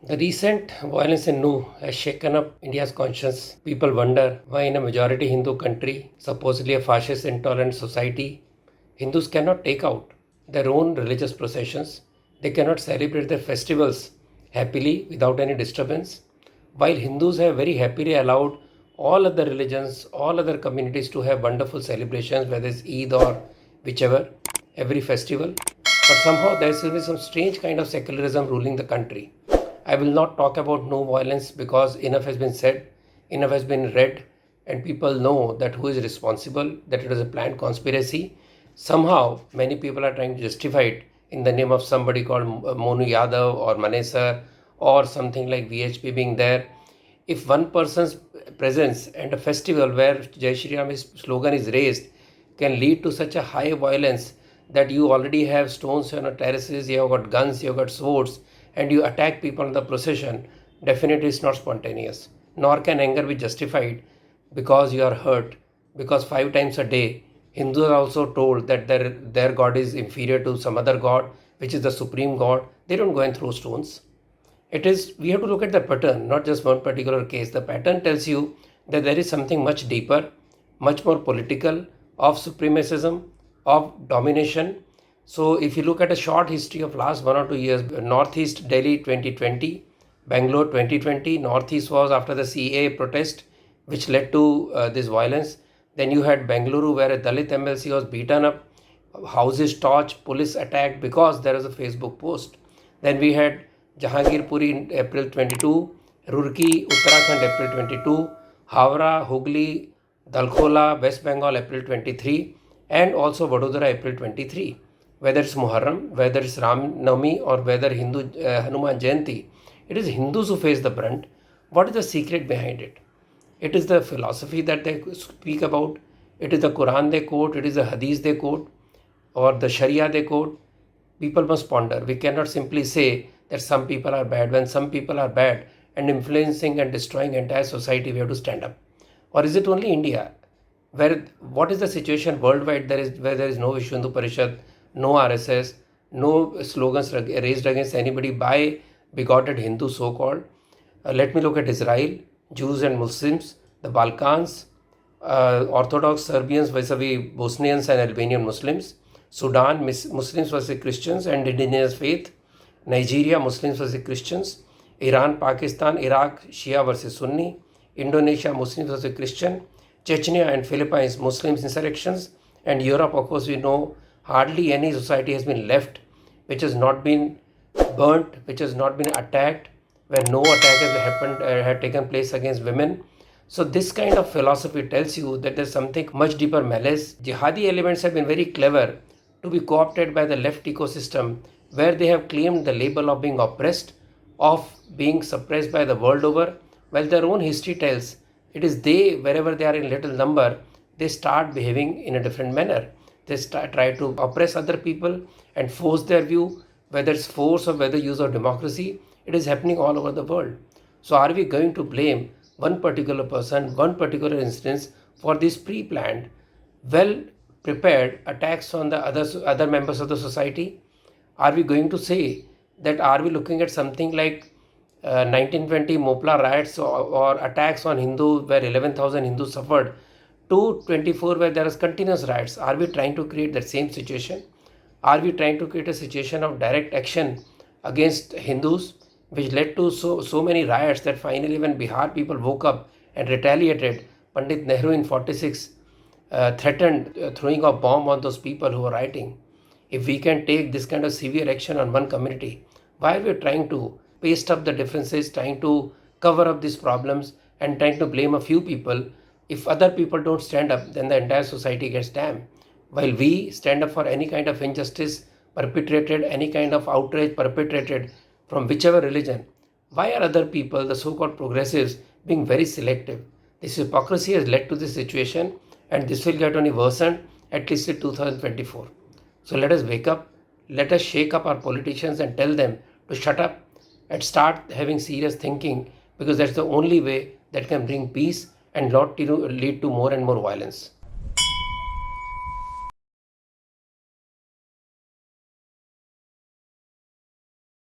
The recent violence in Nu has shaken up India's conscience. People wonder why, in a majority Hindu country, supposedly a fascist, intolerant society, Hindus cannot take out their own religious processions. They cannot celebrate their festivals happily without any disturbance. While Hindus have very happily allowed all other religions, all other communities to have wonderful celebrations, whether it's Eid or whichever, every festival. But somehow there seems to be some strange kind of secularism ruling the country. I will not talk about no violence because enough has been said, enough has been read, and people know that who is responsible, that it was a planned conspiracy. Somehow, many people are trying to justify it in the name of somebody called Monu Yadav or Manesar or something like VHP being there. If one person's presence and a festival where Jai Shri Ram's slogan is raised can lead to such a high violence that you already have stones on your terraces, you have got guns, you have got swords, and you attack people in the procession, definitely it's not spontaneous. Nor can anger be justified because you are hurt. Because 5 times a day, Hindus are also told that their God is inferior to some other God, which is the supreme God. They don't go and throw stones. It is, we have to look at the pattern, not just one particular case. The pattern tells you that there is something much deeper, much more political, of supremacism, of domination. So if you look at a short history of last 1 or 2 years, Northeast Delhi 2020, Bangalore 2020, Northeast was after the CAA protest, which led to this violence. Then you had Bengaluru where a Dalit MLC was beaten up, houses torched, police attacked because there was a Facebook post. Then we had Jahangirpuri in April 22, Roorkee, Uttarakhand April 22, Howrah, Hooghly, Dalkola, West Bengal April 23, and also Vadodara April 23. Whether it's Muharram, whether it's Ram Navami, or whether Hindu Hanuman Jayanti, it is Hindus who face the brunt. What is the secret behind it? It is the philosophy that they speak about. It is the Quran they quote. It is the Hadith they quote, or the Sharia they quote. People must ponder. We cannot simply say that some people are bad. When some people are bad and influencing and destroying entire society, we have to stand up. Or is it only India? Where what is the situation worldwide? Where there is no Vishwa Hindu Parishad, no RSS, no slogans raised against anybody by bigoted Hindus so-called. Let me look at Israel, Jews and Muslims, the Balkans, Orthodox Serbians vis-a-vis Bosnians and Albanian Muslims, Sudan, Muslims versus Christians and indigenous faith, Nigeria, Muslims versus Christians, Iran, Pakistan, Iraq, Shia versus Sunni, Indonesia, Muslims versus Christian, Chechnya and Philippines, Muslims insurrections, and Europe, of course, we know hardly any society has been left which has not been burnt, which has not been attacked, where no attack has happened, had taken place against women. So this kind of philosophy tells you that there's something much deeper malice. Jihadi elements have been very clever to be co-opted by the left ecosystem, where they have claimed the label of being oppressed, of being suppressed by the world over, while their own history tells it is they, wherever they are in little number, they start behaving in a different manner. They try to oppress other people and force their view, whether it's force or whether use of democracy. It is happening all over the world. So are we going to blame one particular person, one particular instance for these pre-planned, well-prepared attacks on the other members of the society? Are we going to say that are we looking at something like 1920 Mopla riots or attacks on Hindus where 11,000 Hindus suffered, to 24 where there is continuous riots? Are we trying to create that same situation? Are we trying to create a situation of direct action against Hindus, which led to so many riots that finally when Bihar people woke up and retaliated, Pandit Nehru in 46 threatened throwing a bomb on those people who were rioting. If we can take this kind of severe action on one community, why are we trying to paste up the differences, trying to cover up these problems and trying to blame a few people? If other people don't stand up, then the entire society gets damned. While we stand up for any kind of injustice perpetrated, any kind of outrage perpetrated from whichever religion, why are other people, the so-called progressives, being very selective? This hypocrisy has led to this situation, and this will get only worsened at least in 2024. So let us wake up, let us shake up our politicians and tell them to shut up and start having serious thinking, because that's the only way that can bring peace and not lead to more and more violence.